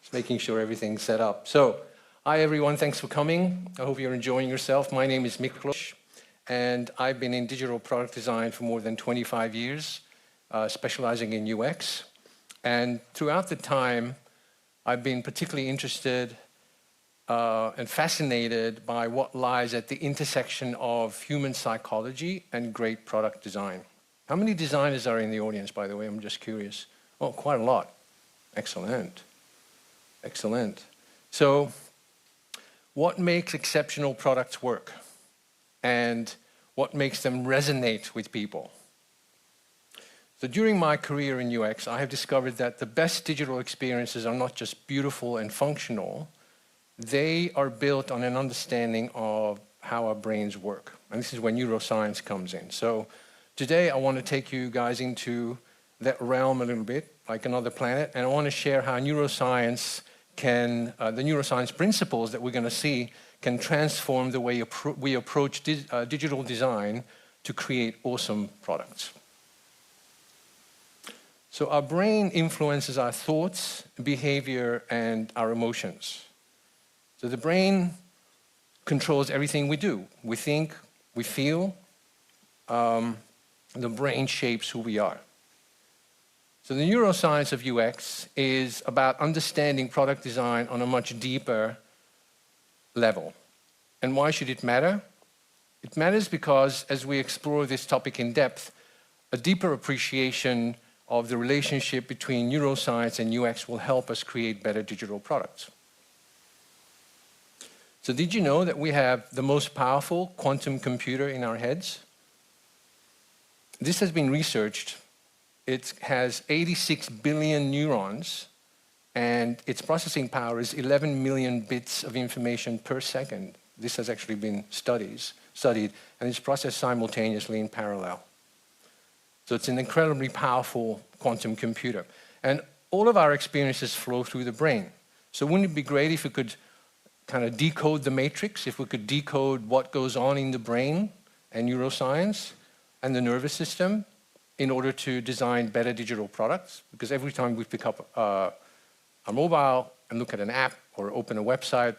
Just making sure everything's set up. So, hi everyone, thanks for coming. I hope you're enjoying yourself. My name is Miklos, and I've been in digital product design for more than 25 years, specializing in UX. And throughout the time, I've been particularly interested and fascinated by what lies at the intersection of human psychology and great product design. How many designers are in the audience, by the way? I'm just curious. Oh, quite a lot. Excellent. Excellent. So, what makes exceptional products work? And what makes them resonate with people? So during my career in UX, I have discovered that the best digital experiences are not just beautiful and functional, they are built on an understanding of how our brains work. And this is where neuroscience comes in. So today I want to take you guys into that realm a little bit, like another planet, and I want to share how neuroscience can, the neuroscience principles that we're going to see can transform the way we approach digital design to create awesome products. So our brain influences our thoughts, behavior, and our emotions. So the brain controls everything we do. We think, we feel, the brain shapes who we are. So the neuroscience of UX is about understanding product design on a much deeper level. And why should it matter? It matters because as we explore this topic in depth, a deeper appreciation of the relationship between neuroscience and UX will help us create better digital products. So did you know that we have the most powerful quantum computer in our heads? This has been researched. It has 86 billion neurons, and its processing power is 11 million bits of information per second. This has actually been studied, and it's processed simultaneously in parallel. So it's an incredibly powerful quantum computer. And all of our experiences flow through the brain. So wouldn't it be great if we could kind of decode the matrix, if we could decode what goes on in the brain and neuroscience and the nervous system in order to design better digital products? Because every time we pick up a mobile and look at an app or open a website,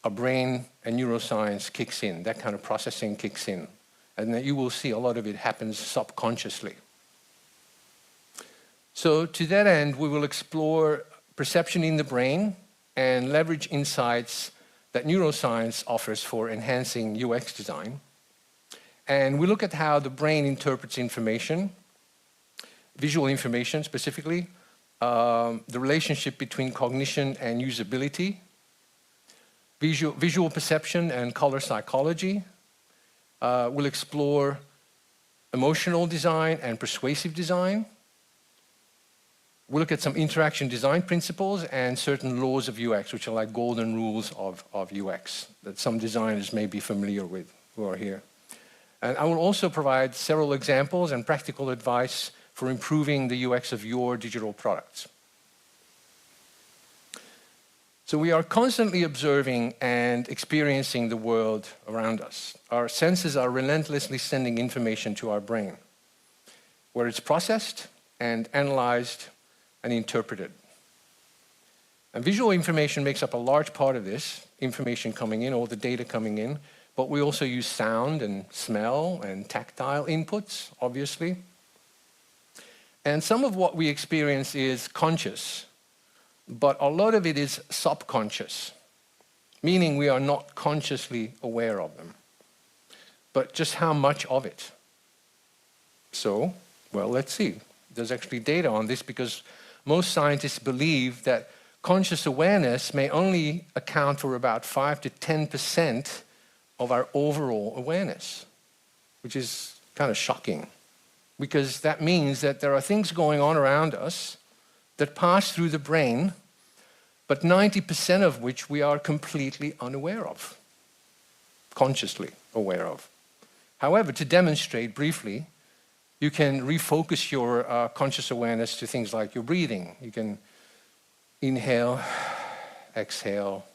our brain and neuroscience kicks in, that kind of processing kicks in. And that you will see a lot of it happens subconsciously. So to that end, we will explore perception in the brain and leverage insights that neuroscience offers for enhancing UX design. And we look at how the brain interprets information, visual information specifically, the relationship between cognition and usability, visual perception and color psychology. We'll explore emotional design and persuasive design. We'll look at some interaction design principles and certain laws of UX, which are like golden rules of UX that some designers may be familiar with who are here. And I will also provide several examples and practical advice for improving the UX of your digital products. So we are constantly observing and experiencing the world around us. Our senses are relentlessly sending information to our brain, where it's processed and analyzed and interpreted. And visual information makes up a large part of this information coming in, all the data coming in, but we also use sound and smell and tactile inputs, obviously. And some of what we experience is conscious, but a lot of it is subconscious, meaning we are not consciously aware of them. But just how much of it? So, well, let's see. There's actually data on this because most scientists believe that conscious awareness may only account for about 5 to 10% of our overall awareness, which is kind of shocking because that means that there are things going on around us that pass through the brain, but 90% of which we are completely unaware of, consciously aware of. However, to demonstrate briefly, you can refocus your conscious awareness to things like your breathing. You can inhale, exhale,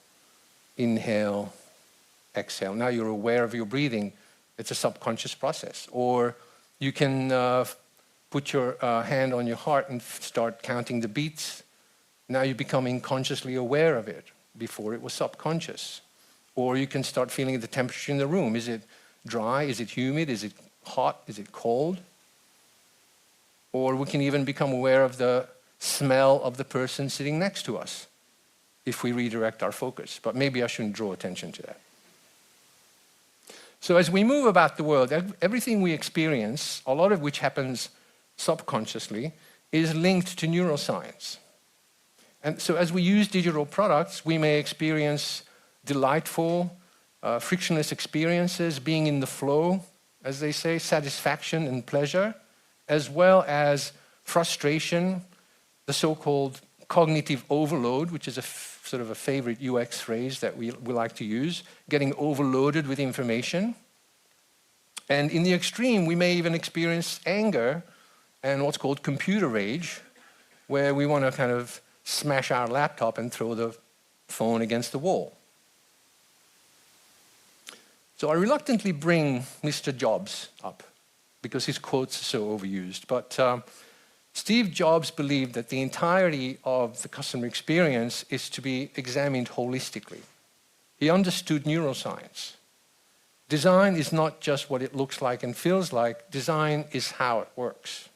inhale, exhale. Now you're aware of your breathing. It's a subconscious process. Or you can put your hand on your heart and start counting the beats Now you're becoming consciously aware of it. Before it was subconscious. Or you can start feeling the temperature in the room. Is it dry? Is it humid? Is it hot? Is it cold? Or we can even become aware of the smell of the person sitting next to us if we redirect our focus. But maybe I shouldn't draw attention to that. So as we move about the world, everything we experience, a lot of which happens subconsciously, is linked to neuroscience. And so as we use digital products, we may experience delightful, frictionless experiences, being in the flow, as they say, satisfaction and pleasure, as well as frustration, the so-called cognitive overload, which is a sort of a favorite UX phrase that we like to use, getting overloaded with information. And in the extreme, we may even experience anger and what's called computer rage, where we want to kind of smash our laptop and throw the phone against the wall. So I reluctantly bring Mr. Jobs up because his quotes are so overused. But Steve Jobs believed that the entirety of the customer experience is to be examined holistically. He understood neuroscience. Design is not just what it looks like and feels like. Design is how it works.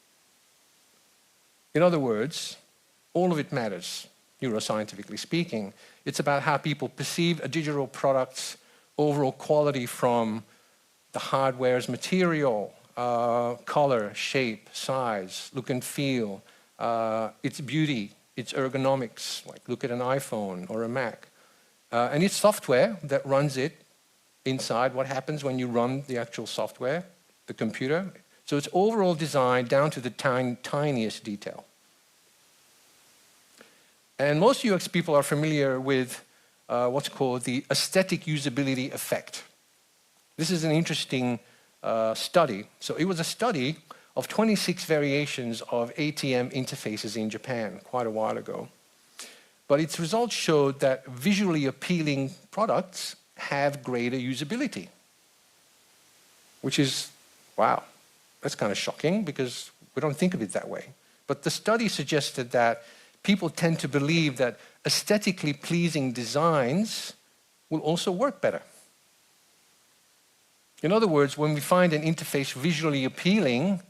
In other words, all of it matters, neuroscientifically speaking. It's about how people perceive a digital product's overall quality, from the hardware's material, color, shape, size, look and feel, its beauty, its ergonomics, like look at an iPhone or a Mac, and its software that runs it inside, what happens when you run the actual software, the computer. So it's overall design down to the tiniest detail. And most UX people are familiar with what's called the aesthetic usability effect. This is an interesting study. So it was a study of 26 variations of ATM interfaces in Japan quite a while ago. But its results showed that visually appealing products have greater usability, which is, wow, that's kind of shocking because we don't think of it that way. But the study suggested that people tend to believe that aesthetically pleasing designs will also work better. In other words, when we find an interface visually appealing,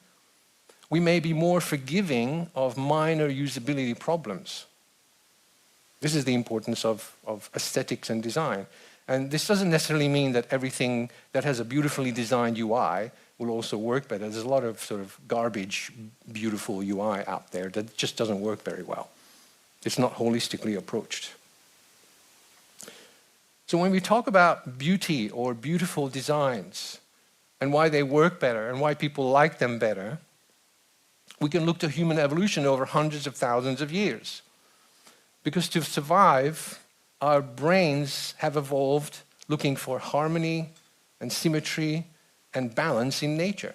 we may be more forgiving of minor usability problems. This is the importance of aesthetics and design. And this doesn't necessarily mean that everything that has a beautifully designed UI will also work better. There's a lot of sort of garbage, beautiful UI out there that just doesn't work very well. It's not holistically approached. So when we talk about beauty or beautiful designs and why they work better and why people like them better, we can look to human evolution over hundreds of thousands of years. Because to survive, our brains have evolved looking for harmony and symmetry and balance in nature.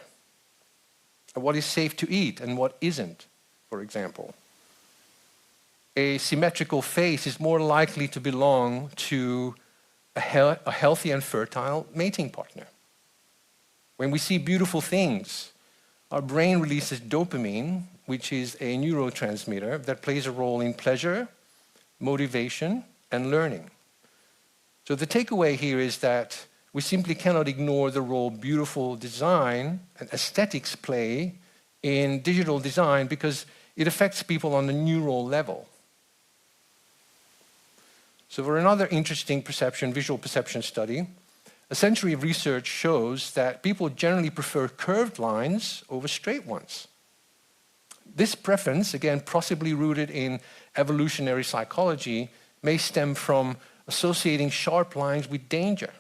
And what is safe to eat and what isn't, for example. A symmetrical face is more likely to belong to a healthy and fertile mating partner. When we see beautiful things, our brain releases dopamine, which is a neurotransmitter that plays a role in pleasure, motivation, and learning. So the takeaway here is that we simply cannot ignore the role beautiful design and aesthetics play in digital design because it affects people on the neural level. So for another interesting visual perception study, a century of research shows that people generally prefer curved lines over straight ones. This preference, again, possibly rooted in evolutionary psychology, may stem from associating sharp lines with danger.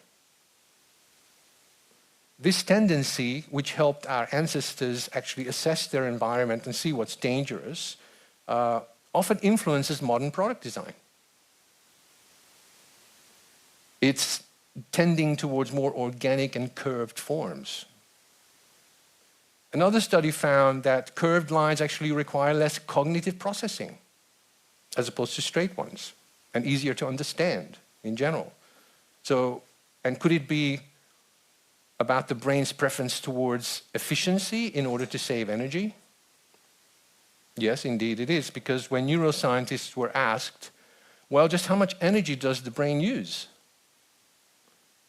This tendency, which helped our ancestors actually assess their environment and see what's dangerous, often influences modern product design. It's tending towards more organic and curved forms. Another study found that curved lines actually require less cognitive processing as opposed to straight ones, and easier to understand in general. So, and could it be about the brain's preference towards efficiency in order to save energy? Yes, indeed it is, because when neuroscientists were asked, well, just how much energy does the brain use?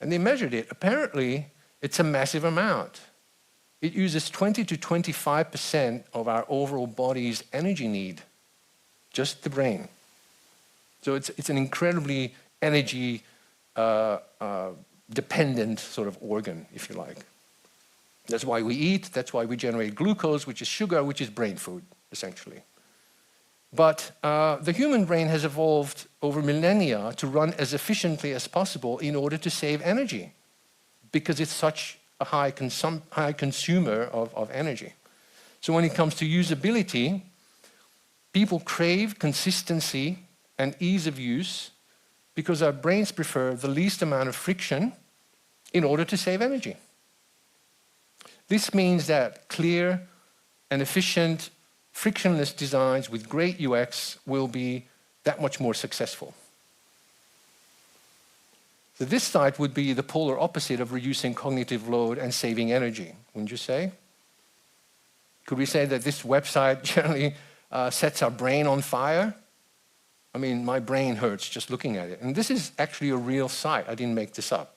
And they measured it. Apparently, it's a massive amount. It uses 20 to 25% of our overall body's energy need, just the brain. So it's an incredibly energy dependent sort of organ, if you like. That's why we eat, that's why we generate glucose, which is sugar, which is brain food, essentially. But the human brain has evolved over millennia to run as efficiently as possible in order to save energy, because it's such a high consumer of energy. So when it comes to usability, people crave consistency and ease of use because our brains prefer the least amount of friction in order to save energy. This means that clear and efficient, frictionless designs with great UX will be that much more successful. So this site would be the polar opposite of reducing cognitive load and saving energy, wouldn't you say? Could we say that this website generally sets our brain on fire? I mean, my brain hurts just looking at it. And this is actually a real site. I didn't make this up.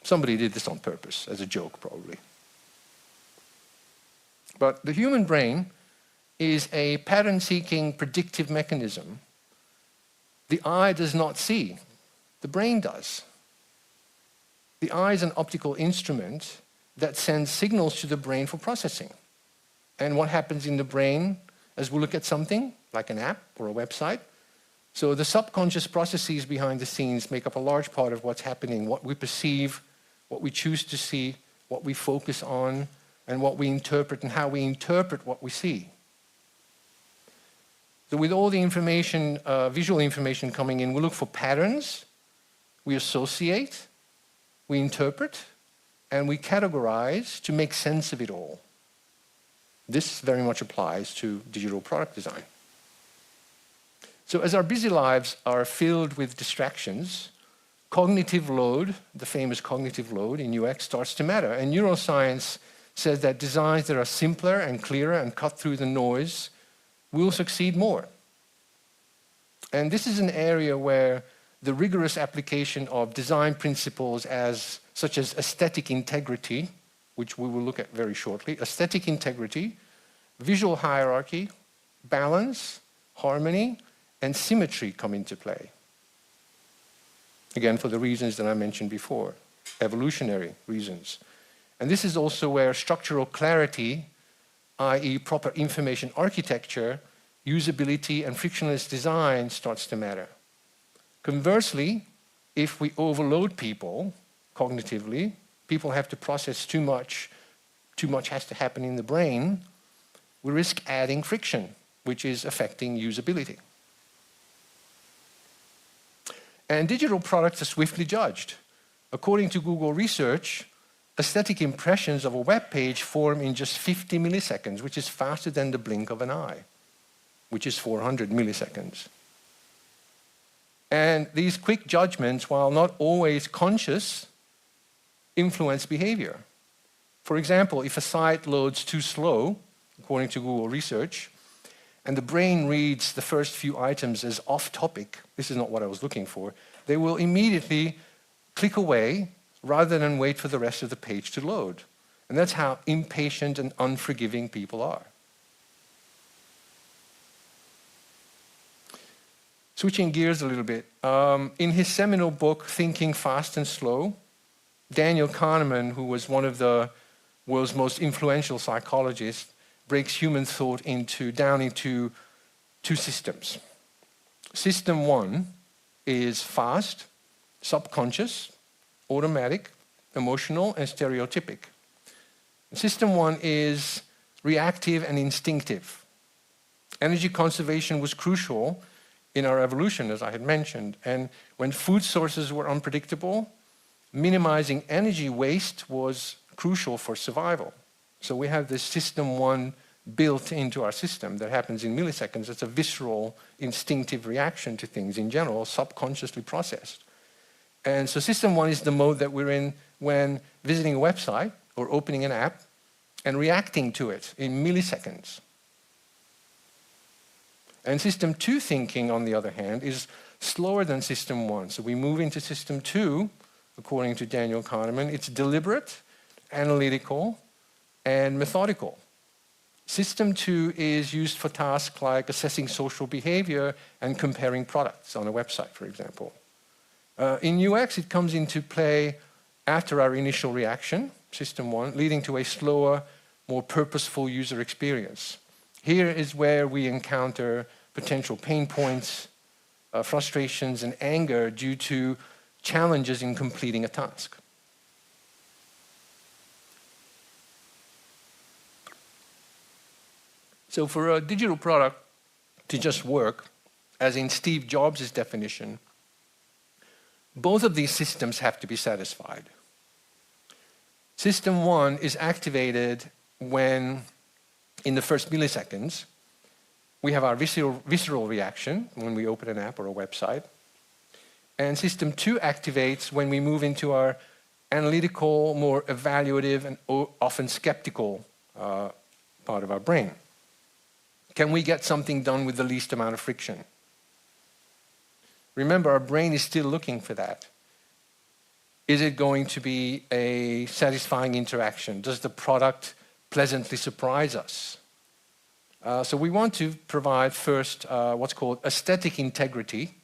Somebody did this on purpose, as a joke, probably. But the human brain is a pattern-seeking predictive mechanism. The eye does not see. The brain does. The eye is an optical instrument that sends signals to the brain for processing. And what happens in the brain as we look at something, like an app or a website? So the subconscious processes behind the scenes make up a large part of what's happening, what we perceive, what we choose to see, what we focus on, and what we interpret and how we interpret what we see. So with all the information, visual information coming in, we look for patterns, we associate, we interpret, and we categorize to make sense of it all. This very much applies to digital product design. So as our busy lives are filled with distractions, cognitive load, the famous cognitive load in UX, starts to matter. And neuroscience says that designs that are simpler and clearer and cut through the noise will succeed more. And this is an area where the rigorous application of design principles such as aesthetic integrity, which we will look at very shortly, aesthetic integrity, visual hierarchy, balance, harmony, and symmetry come into play. Again, for the reasons that I mentioned before, evolutionary reasons. And this is also where structural clarity, i.e. proper information architecture, usability, and frictionless design starts to matter. Conversely, if we overload people cognitively, people have to process too much has to happen in the brain, we risk adding friction, which is affecting usability. And digital products are swiftly judged. According to Google research, aesthetic impressions of a web page form in just 50 milliseconds, which is faster than the blink of an eye, which is 400 milliseconds. And these quick judgments, while not always conscious, influence behavior. For example, if a site loads too slow, according to Google research, and the brain reads the first few items as off-topic, this is not what I was looking for, they will immediately click away rather than wait for the rest of the page to load. And that's how impatient and unforgiving people are. Switching gears a little bit, in his seminal book, Thinking Fast and Slow, Daniel Kahneman, who was one of the world's most influential psychologists, breaks human thought down into two systems. System one is fast, subconscious, automatic, emotional, and stereotypic. System one is reactive and instinctive. Energy conservation was crucial in our evolution, as I had mentioned, and when food sources were unpredictable, minimizing energy waste was crucial for survival. So we have this system one built into our system that happens in milliseconds. It's a visceral, instinctive reaction to things in general, subconsciously processed. And so system one is the mode that we're in when visiting a website or opening an app and reacting to it in milliseconds. And system 2 thinking, on the other hand, is slower than system 1. So we move into system 2, according to Daniel Kahneman. It's deliberate, analytical, and methodical. System 2 is used for tasks like assessing social behavior and comparing products on a website, for example. In UX, it comes into play after our initial reaction, system 1, leading to a slower, more purposeful user experience. Here is where we encounter potential pain points, frustrations, and anger due to challenges in completing a task. So for a digital product to just work, as in Steve Jobs' definition, both of these systems have to be satisfied. System 1 is activated when, in the first milliseconds, we have our visceral reaction when we open an app or a website. And system 2 activates when we move into our analytical, more evaluative, and often skeptical part of our brain. Can we get something done with the least amount of friction? Remember, our brain is still looking for that. Is it going to be a satisfying interaction? Does the product pleasantly surprise us? So we want to provide first what's called aesthetic integrity,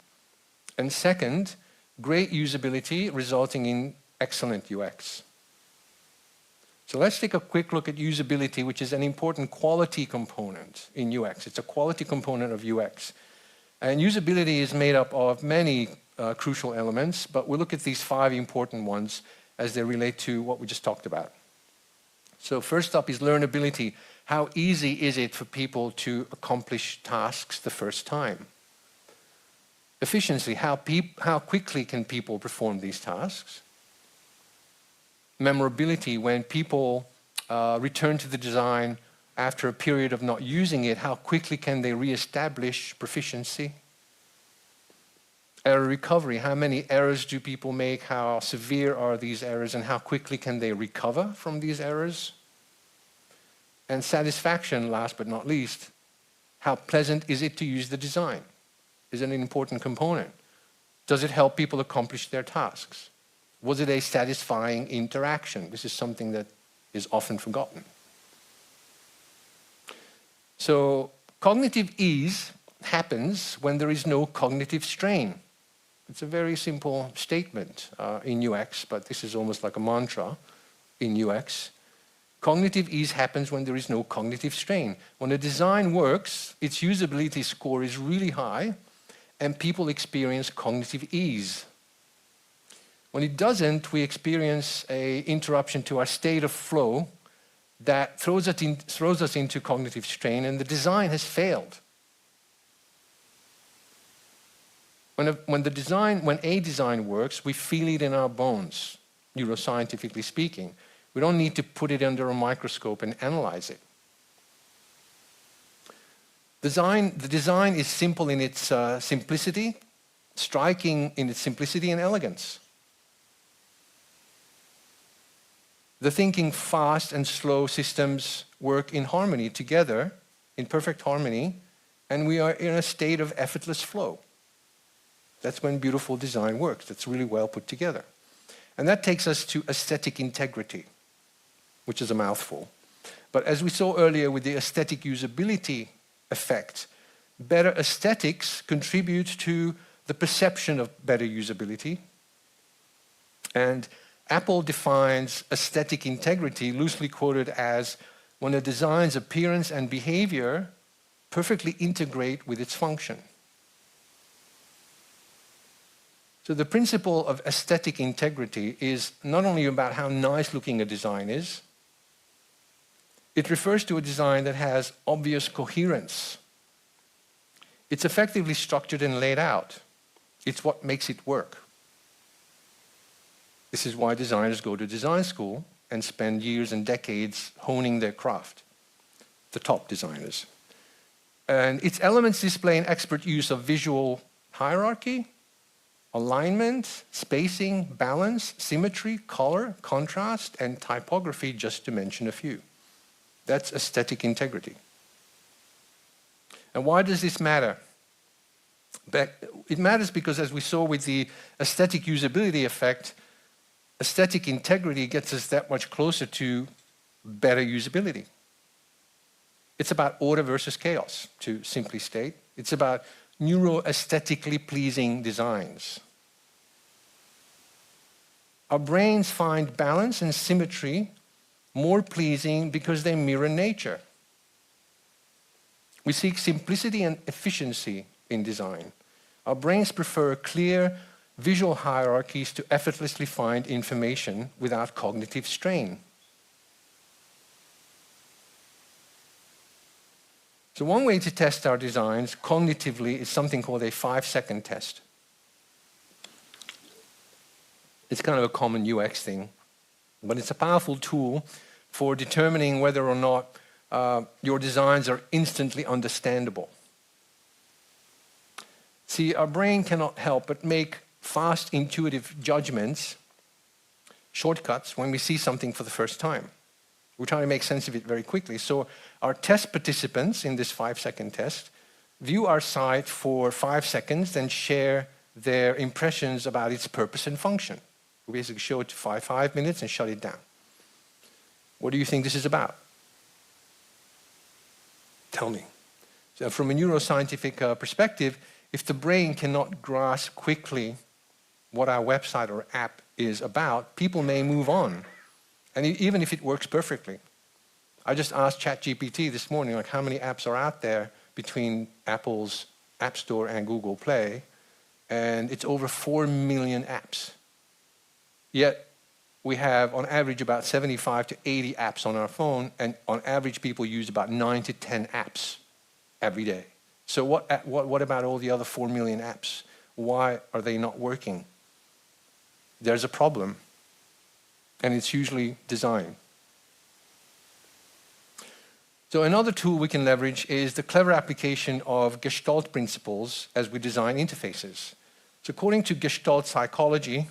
and second, great usability resulting in excellent UX. So let's take a quick look at usability, which is an important quality component in UX. It's a quality component of UX. And usability is made up of many crucial elements, but we'll look at these 5 important ones as they relate to what we just talked about. So first up is learnability. How easy is it for people to accomplish tasks the first time? Efficiency. How quickly can people perform these tasks? Memorability. When people return to the design after a period of not using it, how quickly can they reestablish proficiency? Error recovery. How many errors do people make? How severe are these errors, and how quickly can they recover from these errors? And satisfaction, last but not least. How pleasant is it to use the design? Is it an important component? Does it help people accomplish their tasks? Was it a satisfying interaction? This is something that is often forgotten. So cognitive ease happens when there is no cognitive strain. It's a very simple statement in UX, but this is almost like a mantra in UX. Cognitive ease happens when there is no cognitive strain. When a design works, its usability score is really high, and people experience cognitive ease. When it doesn't, we experience an interruption to our state of flow that throws us into cognitive strain, and the design has failed. When a design works, we feel it in our bones, neuroscientifically speaking. We don't need to put it under a microscope and analyze it. The design is simple in its simplicity, striking in its simplicity and elegance. The thinking fast and slow systems work in harmony together, in perfect harmony, and we are in a state of effortless flow. That's when beautiful design works. That's really well put together. And that takes us to aesthetic integrity, which is a mouthful. But as we saw earlier with the aesthetic usability effect, better aesthetics contribute to the perception of better usability. And Apple defines aesthetic integrity, loosely quoted as when a design's appearance and behavior perfectly integrate with its function. So the principle of aesthetic integrity is not only about how nice looking a design is, it refers to a design that has obvious coherence. It's effectively structured and laid out. It's what makes it work. This is why designers go to design school and spend years and decades honing their craft, the top designers. And its elements display an expert use of visual hierarchy, alignment, spacing, balance, symmetry, color, contrast, and typography, just to mention a few. That's aesthetic integrity. And why does this matter? It matters because, as we saw with the aesthetic usability effect, aesthetic integrity gets us that much closer to better usability. It's about order versus chaos, to simply state. It's about neuroaesthetically pleasing designs. Our brains find balance and symmetry more pleasing because they mirror nature. We seek simplicity and efficiency in design. Our brains prefer clear visual hierarchies to effortlessly find information without cognitive strain. So one way to test our designs cognitively is something called a 5-second test. It's kind of a common UX thing, but it's a powerful tool for determining whether or not your designs are instantly understandable. See, our brain cannot help but make fast, intuitive judgments, shortcuts, when we see something for the first time. We're trying to make sense of it very quickly. So our test participants in this 5-second test view our site for 5 seconds, then share their impressions about its purpose and function. We basically show it for 5 minutes and shut it down. What do you think this is about? Tell me. So from a neuroscientific perspective, if the brain cannot grasp quickly what our website or app is about, people may move on, and even if it works perfectly. I just asked ChatGPT this morning, like, how many apps are out there between Apple's App Store and Google Play, and it's over 4 million apps. Yet we have, on average, about 75 to 80 apps on our phone, and on average, people use about 9 to 10 apps every day. So what about all the other 4 million apps? Why are they not working? There's a problem, and it's usually design. So another tool we can leverage is the clever application of Gestalt principles as we design interfaces. So according to Gestalt psychology,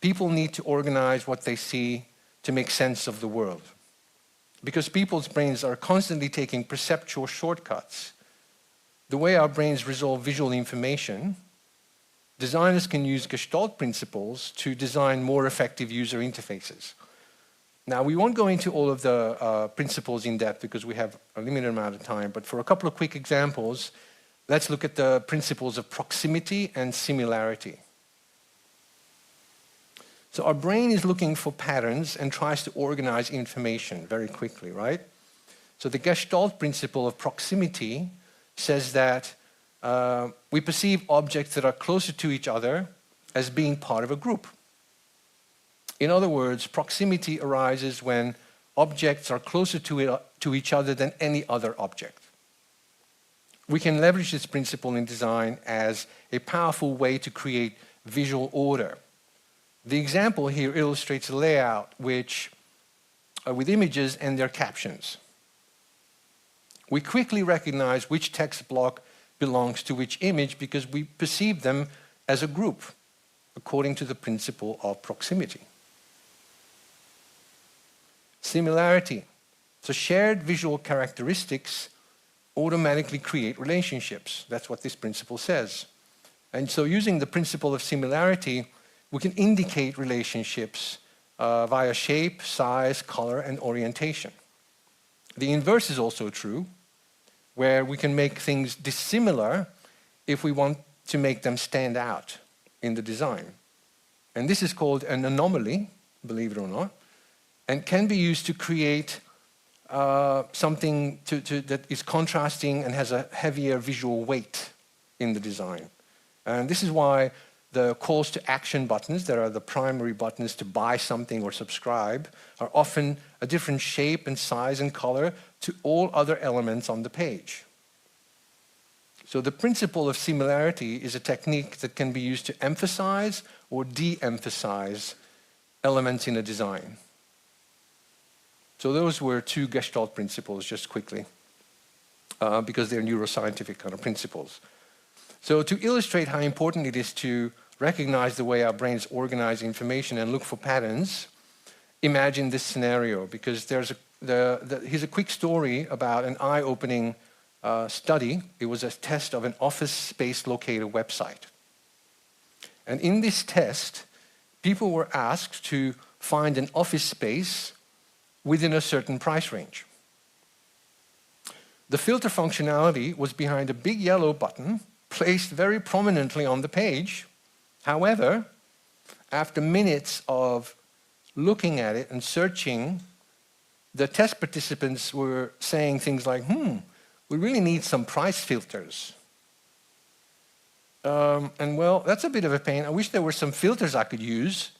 people need to organize what they see to make sense of the world. Because people's brains are constantly taking perceptual shortcuts, the way our brains resolve visual information, designers can use Gestalt principles to design more effective user interfaces. Now, we won't go into all of the principles in depth because we have a limited amount of time, but for a couple of quick examples, let's look at the principles of proximity and similarity. So our brain is looking for patterns and tries to organize information very quickly, right? So the Gestalt principle of proximity says that we perceive objects that are closer to each other as being part of a group. In other words, proximity arises when objects are closer to each other than any other object. We can leverage this principle in design as a powerful way to create visual order. The example here illustrates a layout with images and their captions. We quickly recognize which text block belongs to which image because we perceive them as a group, according to the principle of proximity. Similarity. So shared visual characteristics automatically create relationships. That's what this principle says. And so using the principle of similarity, we can indicate relationships via shape, size, color, and orientation. The inverse is also true, where we can make things dissimilar if we want to make them stand out in the design. And this is called an anomaly, believe it or not, and can be used to create something that is contrasting and has a heavier visual weight in the design. And this is why the calls to action buttons, that are the primary buttons to buy something or subscribe, are often a different shape and size and color to all other elements on the page. So the principle of similarity is a technique that can be used to emphasize or de-emphasize elements in a design. So those were 2 Gestalt principles, just quickly, because they're neuroscientific kind of principles. So to illustrate how important it is to recognize the way our brains organize information and look for patterns, imagine this scenario, because here's a quick story about an eye-opening study. It was a test of an office space locator website. And in this test, people were asked to find an office space within a certain price range. The filter functionality was behind a big yellow button placed very prominently on the page. However, after minutes of looking at it and searching, the test participants were saying things like, we really need some price filters. And well, that's a bit of a pain. I wish there were some filters I could use.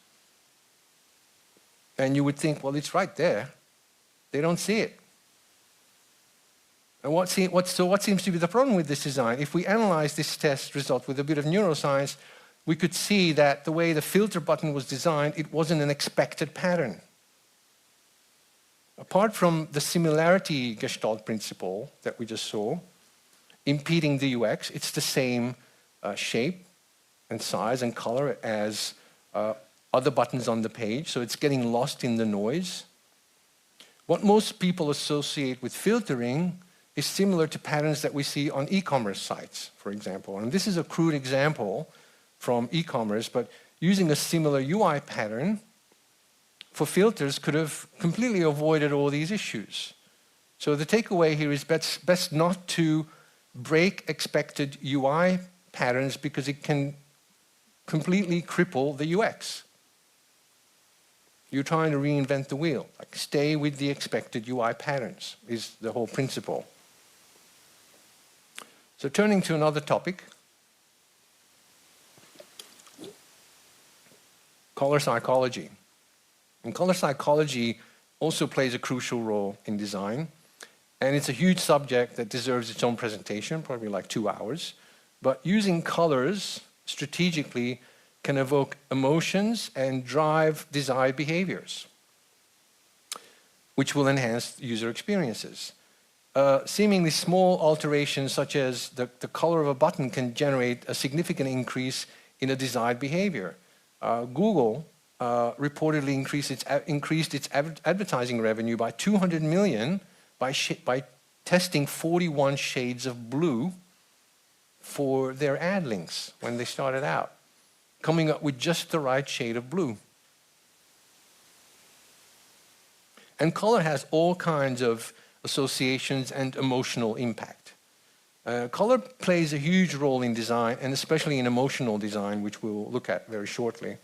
And you would think, well, it's right there. They don't see it. And what seems to be the problem with this design? If we analyze this test result with a bit of neuroscience, we could see that the way the filter button was designed, it wasn't an expected pattern. Apart from the similarity Gestalt principle that we just saw, impeding the UX, it's the same shape and size and color as other buttons on the page, so it's getting lost in the noise. What most people associate with filtering is similar to patterns that we see on e-commerce sites, for example. And this is a crude example from e-commerce, but using a similar UI pattern for filters could have completely avoided all these issues. So the takeaway here is best not to break expected UI patterns because it can completely cripple the UX. You're trying to reinvent the wheel. Like, stay with the expected UI patterns is the whole principle. So turning to another topic, color psychology. And color psychology also plays a crucial role in design. And it's a huge subject that deserves its own presentation, probably like 2 hours. But using colors strategically can evoke emotions and drive desired behaviors, which will enhance user experiences. Seemingly small alterations such as the color of a button can generate a significant increase in a desired behavior. Google reportedly increased its advertising revenue by 200 million by testing 41 shades of blue for their ad links when they started out, coming up with just the right shade of blue. And color has all kinds of associations and emotional impact. Color plays a huge role in design, and especially in emotional design, which we'll look at very shortly.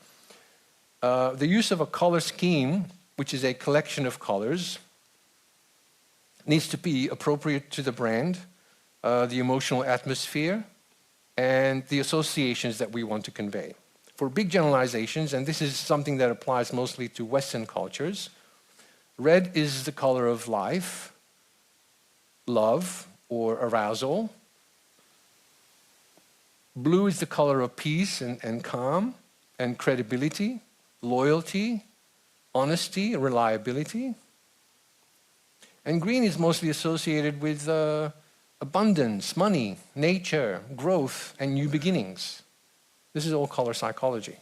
The use of a color scheme, which is a collection of colors, needs to be appropriate to the brand, the emotional atmosphere, and the associations that we want to convey. For big generalizations, and this is something that applies mostly to Western cultures, red is the color of life, love, or arousal. Blue is the color of peace and calm and credibility, loyalty, honesty, reliability. And green is mostly associated with abundance, money, nature, growth, and new beginnings. This is all color psychology.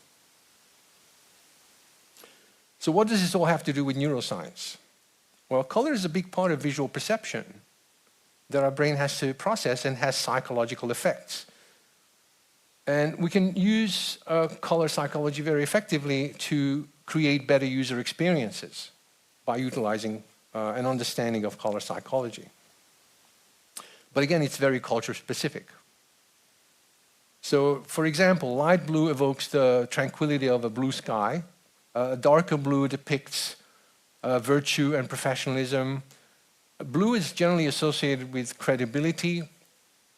So what does this all have to do with neuroscience? Well, color is a big part of visual perception that our brain has to process and has psychological effects. And we can use color psychology very effectively to create better user experiences by utilizing an understanding of color psychology. But again, it's very culture specific. So, for example, light blue evokes the tranquility of a blue sky. Darker blue depicts virtue and professionalism. Blue is generally associated with credibility,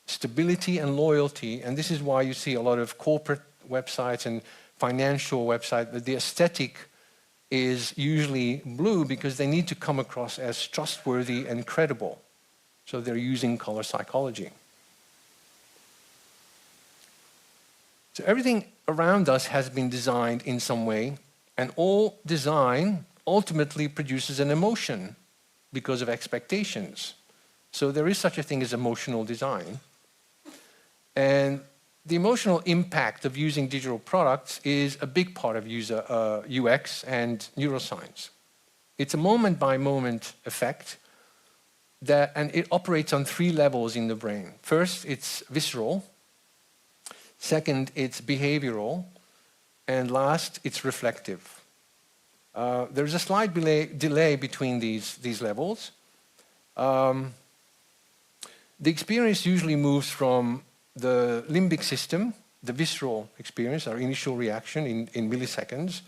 stability, and loyalty. And this is why you see a lot of corporate websites and financial websites that the aesthetic is usually blue because they need to come across as trustworthy and credible. So they're using color psychology. So everything around us has been designed in some way, and all design ultimately produces an emotion because of expectations. So there is such a thing as emotional design. And the emotional impact of using digital products is a big part of user UX and neuroscience. It's a moment-by-moment effect and it operates on 3 levels in the brain. First, it's visceral. Second, it's behavioral. And last, it's reflective. There's a slight delay between these levels. The experience usually moves from the limbic system, the visceral experience, our initial reaction in milliseconds,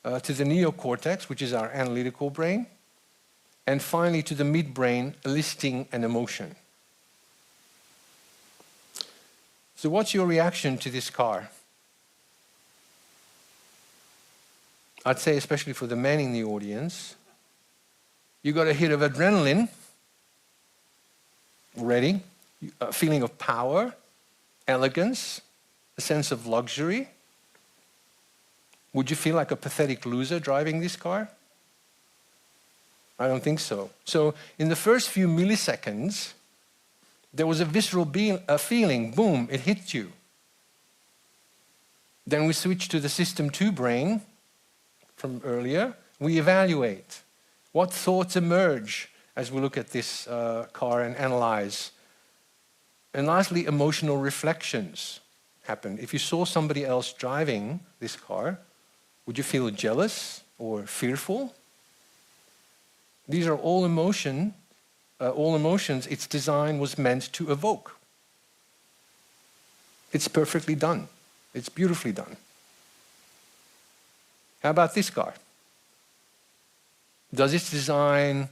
to the neocortex, which is our analytical brain, and finally to the midbrain, eliciting an emotion. So what's your reaction to this car? I'd say, especially for the men in the audience, you got a hit of adrenaline already, a feeling of power, elegance, a sense of luxury. Would you feel like a pathetic loser driving this car? I don't think so. So in the first few milliseconds, there was a visceral feeling, boom, it hit you. Then we switch to the system 2 brain from earlier. We evaluate. What thoughts emerge as we look at this car and analyze? And lastly, emotional reflections happen. If you saw somebody else driving this car, would you feel jealous or fearful? These are all emotions its design was meant to evoke. It's perfectly done. It's beautifully done. How about this car? Does its design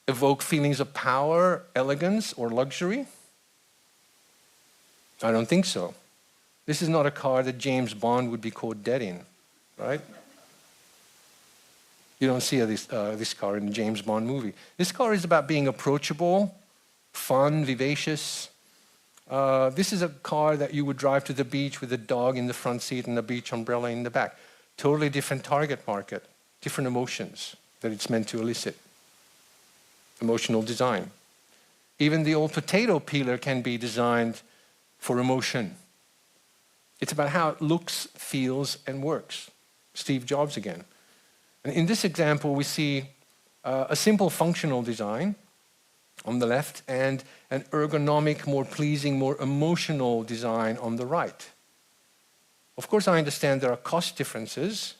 evoke feelings of power, elegance, or luxury? I don't think so. This is not a car that James Bond would be caught dead in, right? You don't see this car in a James Bond movie. This car is about being approachable, fun, vivacious. This is a car that you would drive to the beach with a dog in the front seat and a beach umbrella in the back. Totally different target market, different emotions that it's meant to elicit. Emotional design. Even the old potato peeler can be designed for emotion. It's about how it looks, feels, and works. Steve Jobs again. And in this example, we see a simple functional design on the left and an ergonomic, more pleasing, more emotional design on the right. Of course, I understand there are cost differences,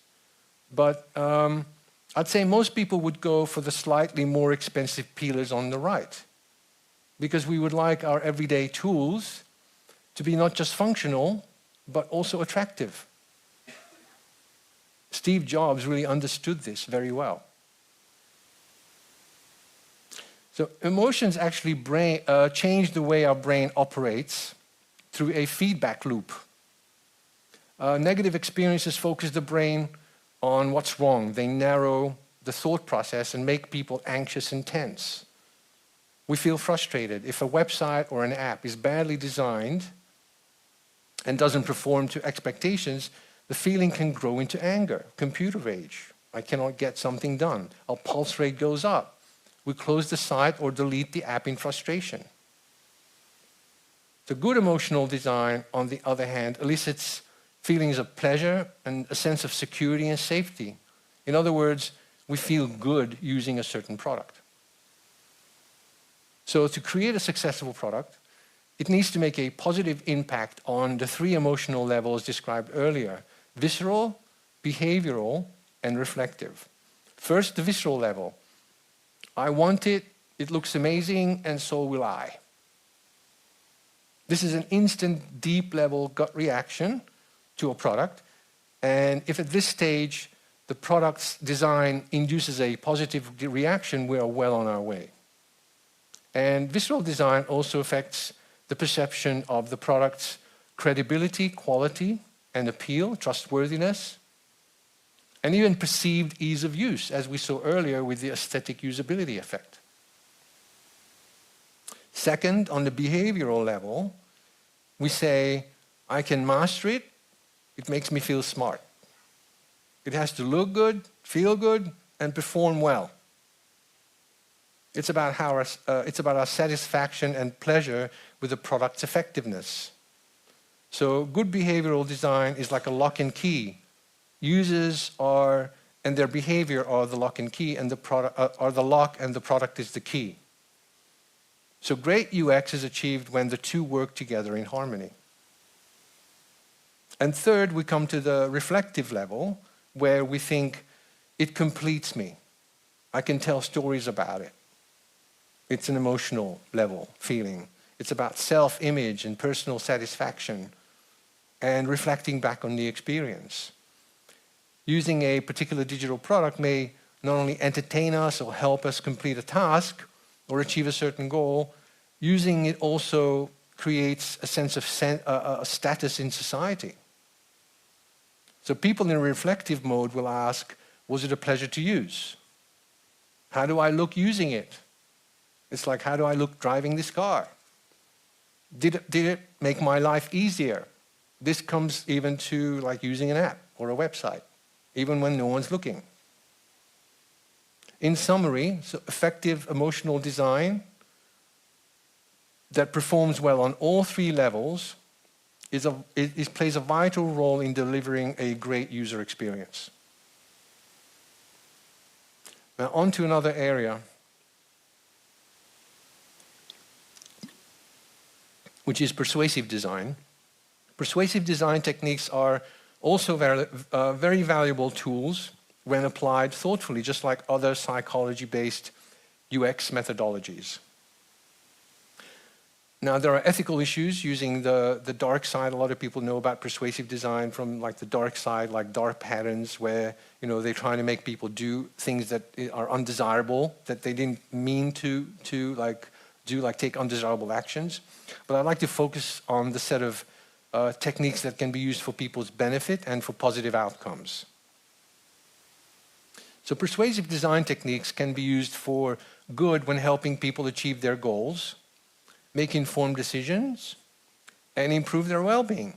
but I'd say most people would go for the slightly more expensive peelers on the right, because we would like our everyday tools to be not just functional, but also attractive. Steve Jobs really understood this very well. So emotions actually change the way our brain operates through a feedback loop. Negative experiences focus the brain on what's wrong. They narrow the thought process and make people anxious and tense. We feel frustrated. If a website or an app is badly designed and doesn't perform to expectations, the feeling can grow into anger, computer rage. I cannot get something done. Our pulse rate goes up. We close the site or delete the app in frustration. The good emotional design, on the other hand, elicits feelings of pleasure and a sense of security and safety. In other words, we feel good using a certain product. So to create a successful product, it needs to make a positive impact on the 3 emotional levels described earlier: visceral, behavioral, and reflective. First, the visceral level. I want it, it looks amazing, and so will I. This is an instant, deep-level gut reaction to a product, and if at this stage the product's design induces a positive reaction, we are well on our way. And visceral design also affects the perception of the product's credibility, quality, and appeal, trustworthiness, and even perceived ease of use, as we saw earlier with the aesthetic usability effect. Second, on the behavioral level, we say, I can master it, it makes me feel smart. It has to look good, feel good, and perform well. It's about our satisfaction and pleasure with the product's effectiveness. So good behavioral design is like a lock and key. Users and their behavior are the lock and key, and the product are the lock, and the product is the key. So great UX is achieved when the two work together in harmony. And third, we come to the reflective level, where we think, it completes me. I can tell stories about it. It's an emotional level feeling. It's about self-image and personal satisfaction and reflecting back on the experience. Using a particular digital product may not only entertain us or help us complete a task or achieve a certain goal, using it also creates a sense of status in society. So people in a reflective mode will ask, was it a pleasure to use? How do I look using it? It's like, how do I look driving this car? Did it make my life easier? This comes even to like using an app or a website, even when no one's looking. In summary, so effective emotional design that performs well on all three levels plays a vital role in delivering a great user experience. Now on to another area, which is persuasive design. Persuasive design techniques are also very valuable tools when applied thoughtfully, just like other psychology-based UX methodologies. Now, there are ethical issues using the dark side. A lot of people know about persuasive design from like the dark side, like dark patterns, where they're trying to make people do things that are undesirable, that they didn't mean to take undesirable actions. But I'd like to focus on the set of techniques that can be used for people's benefit and for positive outcomes. So persuasive design techniques can be used for good when helping people achieve their goals, make informed decisions, and improve their well-being.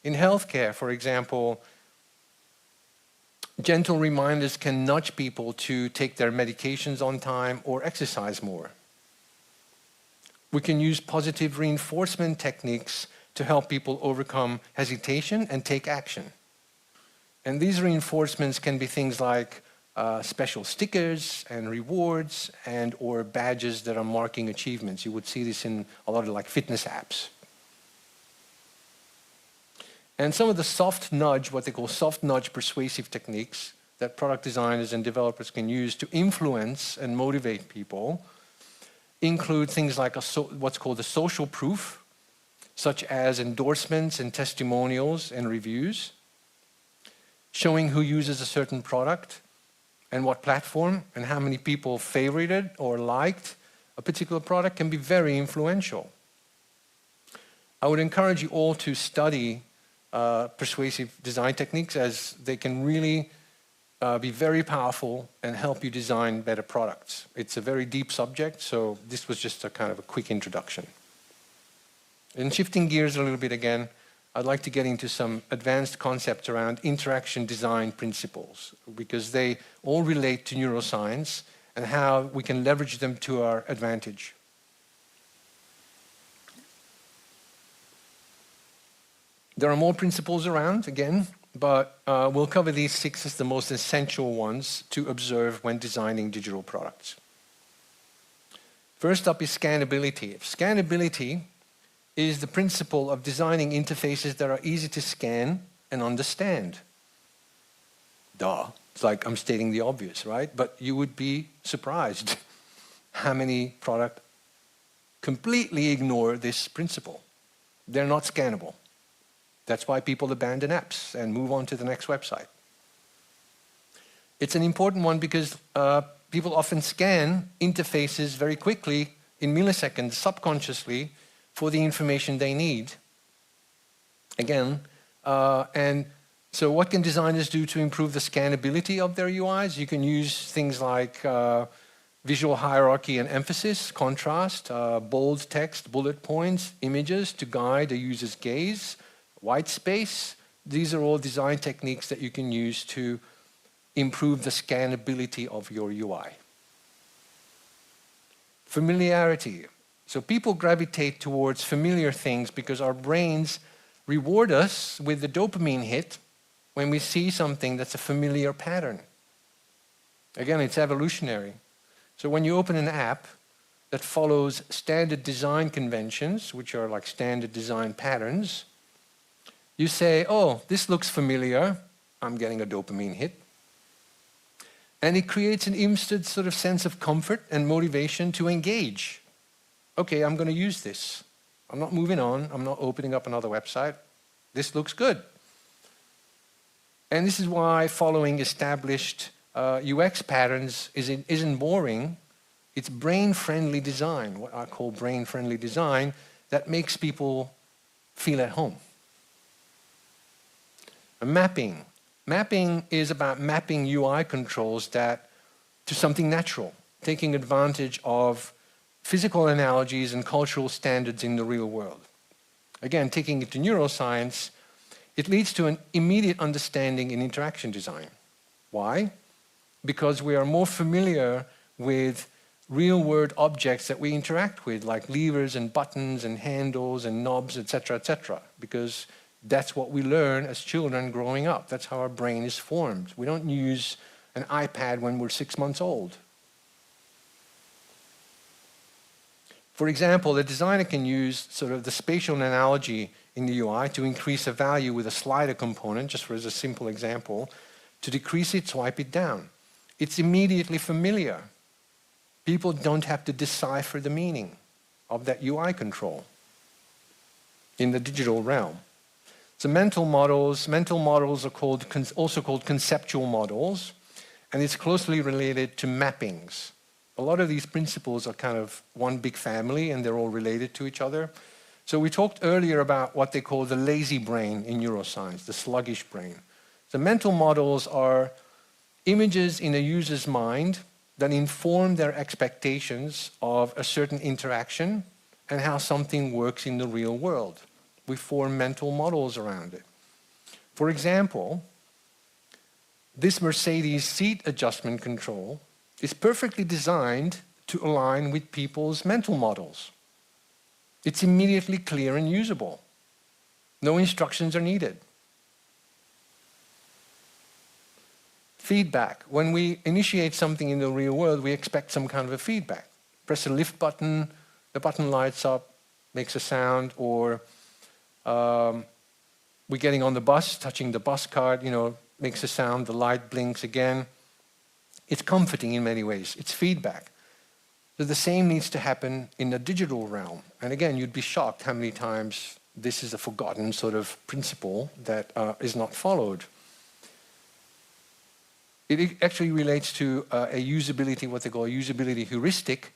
In healthcare, for example, gentle reminders can nudge people to take their medications on time or exercise more. We can use positive reinforcement techniques to help people overcome hesitation and take action. And these reinforcements can be things like special stickers and rewards and or badges that are marking achievements. You would see this in a lot of like fitness apps. And some of the soft nudge, what they call soft nudge persuasive techniques that product designers and developers can use to influence and motivate people include things like what's called a social proof, such as endorsements and testimonials and reviews, showing who uses a certain product and what platform and how many people favorited or liked a particular product can be very influential. I would encourage you all to study persuasive design techniques, as they can really be very powerful and help you design better products. It's a very deep subject, so this was just a kind of a quick introduction. And shifting gears a little bit again, I'd like to get into some advanced concepts around interaction design principles, because they all relate to neuroscience and how we can leverage them to our advantage. There are more principles around, again, but we'll cover these 6 as the most essential ones to observe when designing digital products. First up is scannability. Scannability is the principle of designing interfaces that are easy to scan and understand. Duh. It's like I'm stating the obvious, right? But you would be surprised how many products completely ignore this principle. They're not scannable. That's why people abandon apps and move on to the next website. It's an important one because people often scan interfaces very quickly, in milliseconds, subconsciously, for the information they need. Again, and so what can designers do to improve the scannability of their UIs? You can use things like visual hierarchy and emphasis, contrast, bold text, bullet points, images to guide a user's gaze, white space. These are all design techniques that you can use to improve the scannability of your UI. Familiarity. So people gravitate towards familiar things because our brains reward us with the dopamine hit when we see something that's a familiar pattern. Again, it's evolutionary. So when you open an app, that follows standard design conventions, which are like standard design patterns, you say, oh, this looks familiar, I'm getting a dopamine hit. And it creates an instant sort of sense of comfort and motivation to engage. Okay, I'm going to use this. I'm not moving on, I'm not opening up another website. This looks good. And this is why following established UX patterns isn't boring. It's brain-friendly design, what I call brain-friendly design, that makes people feel at home. And mapping. Mapping is about mapping UI controls to something natural, taking advantage of physical analogies and cultural standards in the real world. Again, taking it to neuroscience, it leads to an immediate understanding in interaction design. Why? Because we are more familiar with real-world objects that we interact with, like levers and buttons and handles and knobs, etc., because that's what we learn as children growing up. That's how our brain is formed. We don't use an iPad when we're 6 months old. For example, the designer can use sort of the spatial analogy in the UI to increase a value with a slider component, just as a simple example. To decrease it, swipe it down. It's immediately familiar. People don't have to decipher the meaning of that UI control in the digital realm. So mental models are also called conceptual models, and it's closely related to mappings. A lot of these principles are kind of one big family, and they're all related to each other. So we talked earlier about what they call the lazy brain in neuroscience, the sluggish brain. The mental models are images in a user's mind that inform their expectations of a certain interaction and how something works in the real world. We form mental models around it. For example, this Mercedes seat adjustment control is perfectly designed to align with people's mental models. It's immediately clear and usable. No instructions are needed. Feedback. When we initiate something in the real world, we expect some kind of a feedback. Press a lift button, the button lights up, makes a sound, or we're getting on the bus, touching the bus card, makes a sound, the light blinks again. It's comforting in many ways. It's feedback. So the same needs to happen in the digital realm. And again, you'd be shocked how many times this is a forgotten sort of principle that is not followed. It actually relates to a usability, what they call a usability heuristic,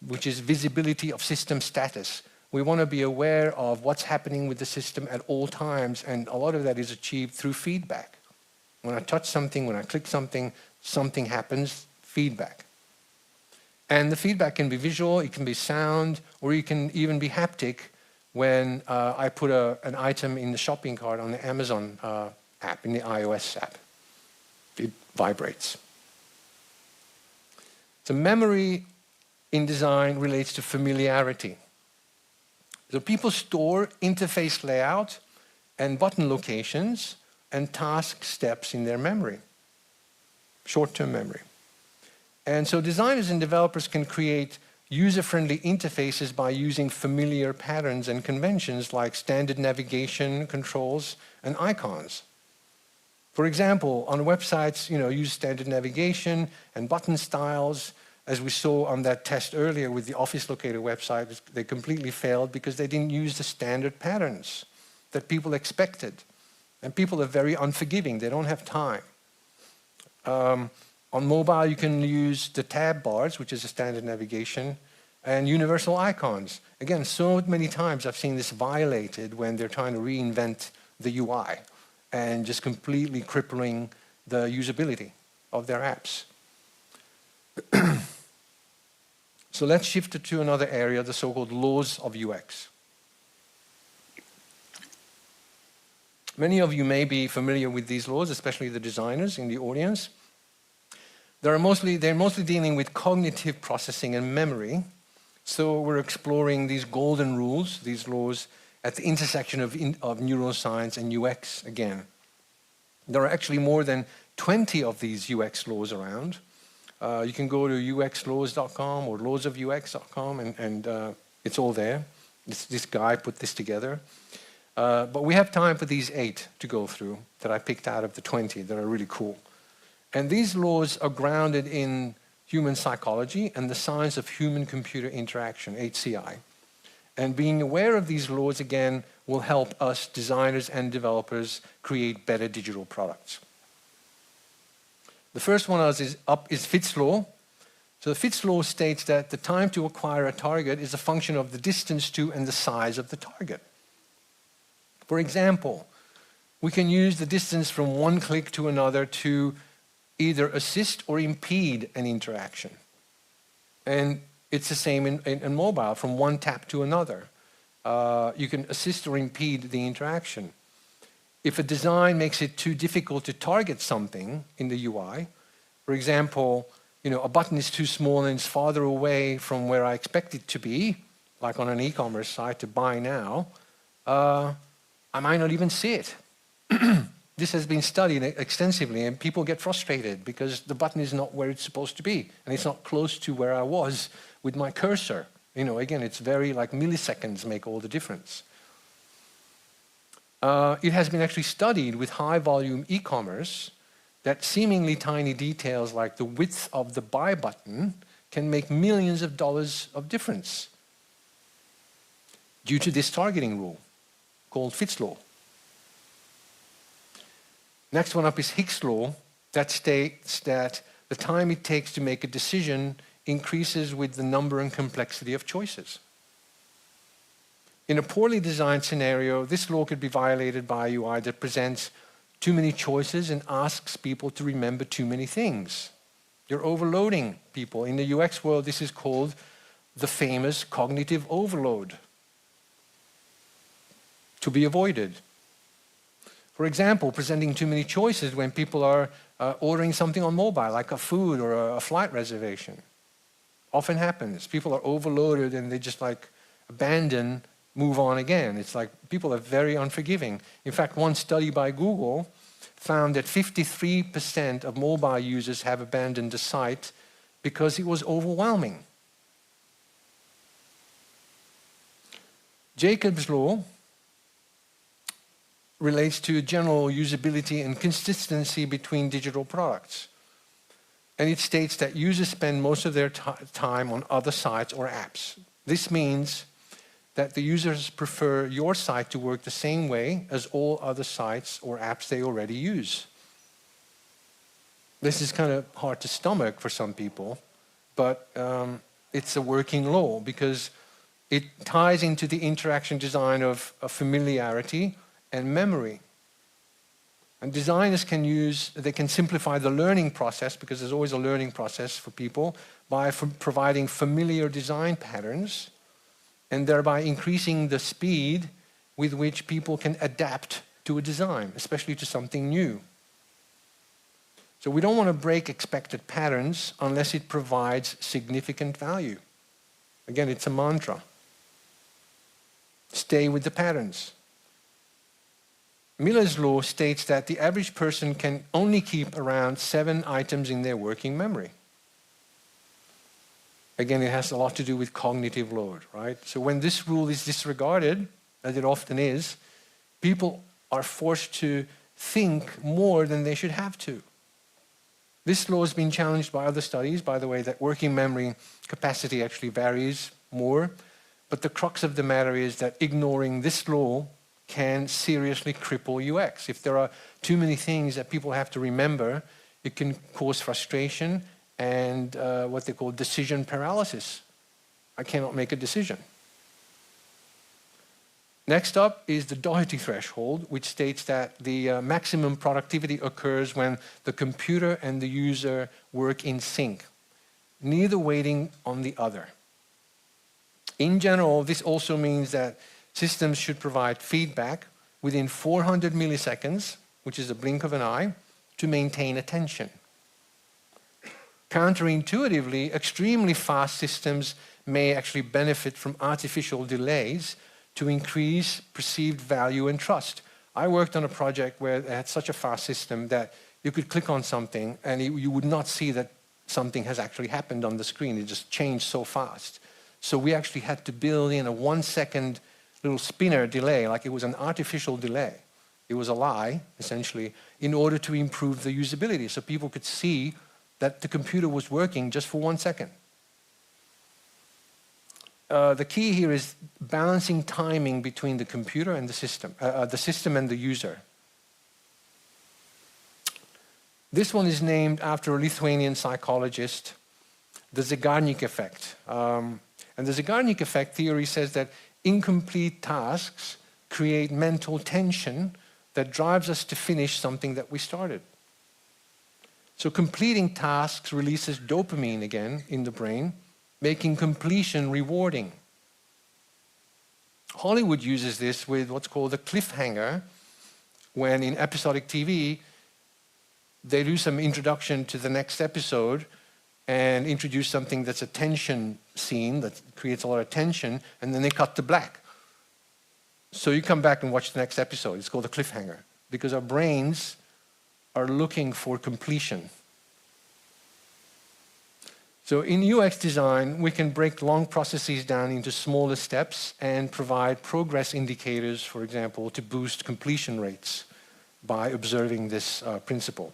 which is visibility of system status. We want to be aware of what's happening with the system at all times, and a lot of that is achieved through feedback. When I touch something, when I click something, something happens, feedback. And the feedback can be visual, it can be sound, or it can even be haptic when I put an item in the shopping cart on the Amazon app, in the iOS app. It vibrates. So memory in design relates to familiarity. So people store interface layout and button locations and task steps in their memory, short-term memory. And so designers and developers can create user-friendly interfaces by using familiar patterns and conventions like standard navigation controls and icons. For example, on websites, use standard navigation and button styles. As we saw on that test earlier with the Office Locator website, they completely failed because they didn't use the standard patterns that people expected. And people are very unforgiving. They don't have time. On mobile, you can use the tab bars, which is a standard navigation, and universal icons. Again, so many times I've seen this violated when they're trying to reinvent the UI and just completely crippling the usability of their apps. So let's shift it to another area, the so-called laws of UX. Many of you may be familiar with these laws, especially the designers in the audience. They're mostly dealing with cognitive processing and memory. So we're exploring these golden rules, these laws, at the intersection of neuroscience and UX again. There are actually more than 20 of these UX laws around. You can go to uxlaws.com or lawsofux.com, and it's all there. This guy put this together. But we have time for these 8 to go through that I picked out of the 20 that are really cool. And these laws are grounded in human psychology and the science of human-computer interaction, HCI. And being aware of these laws, again, will help us designers and developers create better digital products. The first one is Fitts law. So the Fitts law states that the time to acquire a target is a function of the distance to and the size of the target. For example, we can use the distance from one click to another to either assist or impede an interaction. And it's the same in mobile, from one tap to another. You can assist or impede the interaction. If a design makes it too difficult to target something in the UI, for example, a button is too small and it's farther away from where I expect it to be, like on an e-commerce site to buy now, I might not even see it. This has been studied extensively, and people get frustrated because the button is not where it's supposed to be, and it's not close to where I was with my cursor. Again, it's very like milliseconds make all the difference. It has been actually studied with high-volume e-commerce that seemingly tiny details like the width of the buy button can make millions of dollars of difference due to this targeting rule called Fitts law. Next one up is Hicks law, that states that the time it takes to make a decision increases with the number and complexity of choices. In a poorly designed scenario, this law could be violated by a UI that presents too many choices and asks people to remember too many things. You're overloading people. In the UX world, this is called the famous cognitive overload, to be avoided. For example, presenting too many choices when people are ordering something on mobile, like a food or a flight reservation. Often happens. People are overloaded and they just abandon, move on again. It's like people are very unforgiving. In fact, one study by Google found that 53% of mobile users have abandoned the site because it was overwhelming. Jacob's law relates to general usability and consistency between digital products. And it states that users spend most of their time on other sites or apps. This means that the users prefer your site to work the same way as all other sites or apps they already use. This is kind of hard to stomach for some people, but it's a working law because it ties into the interaction design of familiarity and memory. And designers they can simplify the learning process, because there's always a learning process for people, by providing familiar design patterns and thereby increasing the speed with which people can adapt to a design, especially to something new. So we don't want to break expected patterns unless it provides significant value. Again, it's a mantra. Stay with the patterns. Miller's law states that the average person can only keep around 7 items in their working memory. Again, it has a lot to do with cognitive load, right? So when this rule is disregarded, as it often is, people are forced to think more than they should have to. This law has been challenged by other studies, by the way, that working memory capacity actually varies more. But the crux of the matter is that ignoring this law can seriously cripple UX. If there are too many things that people have to remember, it can cause frustration and what they call decision paralysis. I cannot make a decision. Next up is the Doherty threshold, which states that the maximum productivity occurs when the computer and the user work in sync, neither waiting on the other. In general, this also means that systems should provide feedback within 400 milliseconds, which is a blink of an eye, to maintain attention. Counterintuitively, extremely fast systems may actually benefit from artificial delays to increase perceived value and trust. I worked on a project where they had such a fast system that you could click on something and you would not see that something has actually happened on the screen. It just changed so fast. So we actually had to build in a 1-second little spinner delay, like it was an artificial delay. It was a lie, essentially, in order to improve the usability, so people could see that the computer was working just for 1 second. The key here is balancing timing between the computer and the system and the user. This one is named after a Lithuanian psychologist, the Zygarnik effect. And the Zygarnik effect theory says that incomplete tasks create mental tension that drives us to finish something that we started. So completing tasks releases dopamine again in the brain, making completion rewarding. Hollywood uses this with what's called a cliffhanger, when in episodic TV, they do some introduction to the next episode and introduce something that's a tension scene that creates a lot of tension, and then they cut to black. So you come back and watch the next episode. It's called a cliffhanger, because our brains are looking for completion. So in UX design, we can break long processes down into smaller steps and provide progress indicators, for example, to boost completion rates by observing this principle.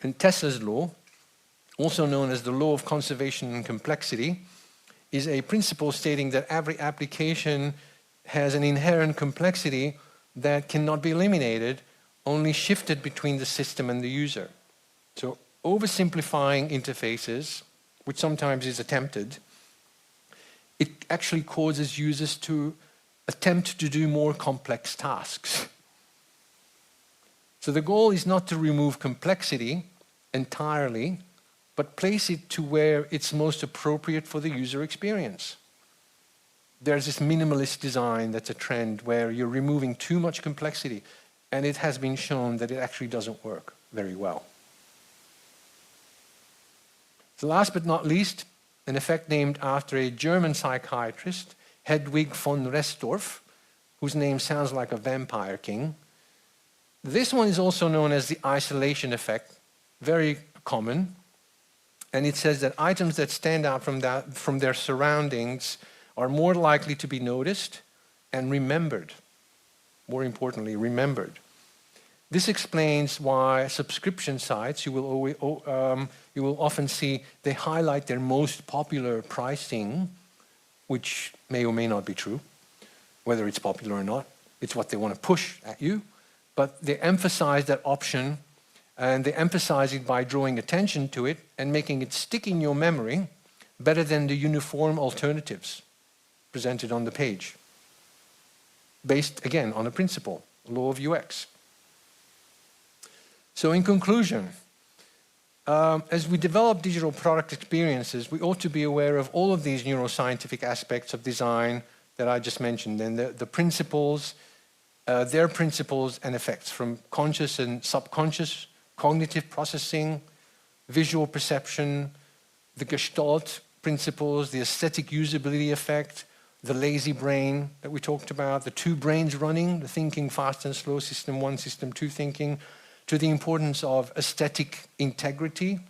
And Tesla's law, also known as the law of conservation and complexity, is a principle stating that every application has an inherent complexity that cannot be eliminated, only shifted between the system and the user. So oversimplifying interfaces, which sometimes is attempted, it actually causes users to attempt to do more complex tasks. So the goal is not to remove complexity entirely, but place it to where it's most appropriate for the user experience. There's this minimalist design that's a trend where you're removing too much complexity, and it has been shown that it actually doesn't work very well. So last but not least, an effect named after a German psychiatrist, Hedwig von Restorff, whose name sounds like a vampire king. This one is also known as the isolation effect, very common. And it says that items that stand out from their surroundings are more likely to be noticed and remembered. More importantly, remembered. This explains why subscription sites, you will often see they highlight their most popular pricing, which may or may not be true, whether it's popular or not. It's what they want to push at you. But they emphasize that option, and they emphasize it by drawing attention to it and making it stick in your memory better than the uniform alternatives presented on the page. Based, again, on a principle, law of UX. So in conclusion, as we develop digital product experiences, we ought to be aware of all of these neuroscientific aspects of design that I just mentioned, and the principles, their principles and effects, from conscious and subconscious, cognitive processing, visual perception, the Gestalt principles, the aesthetic usability effect, the lazy brain that we talked about, the two brains running, the thinking fast and slow, system 1, system 2 thinking, to the importance of aesthetic integrity,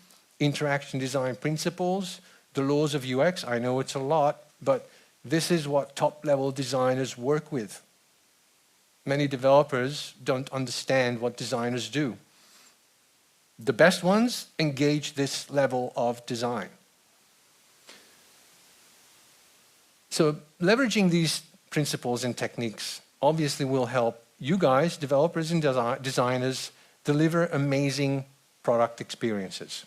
interaction design principles, the laws of UX. I know it's a lot, but this is what top-level designers work with. Many developers don't understand what designers do. The best ones engage this level of design. So leveraging these principles and techniques obviously will help you guys, developers and designers, deliver amazing product experiences.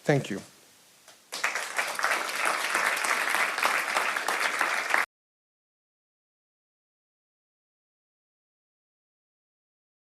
Thank you.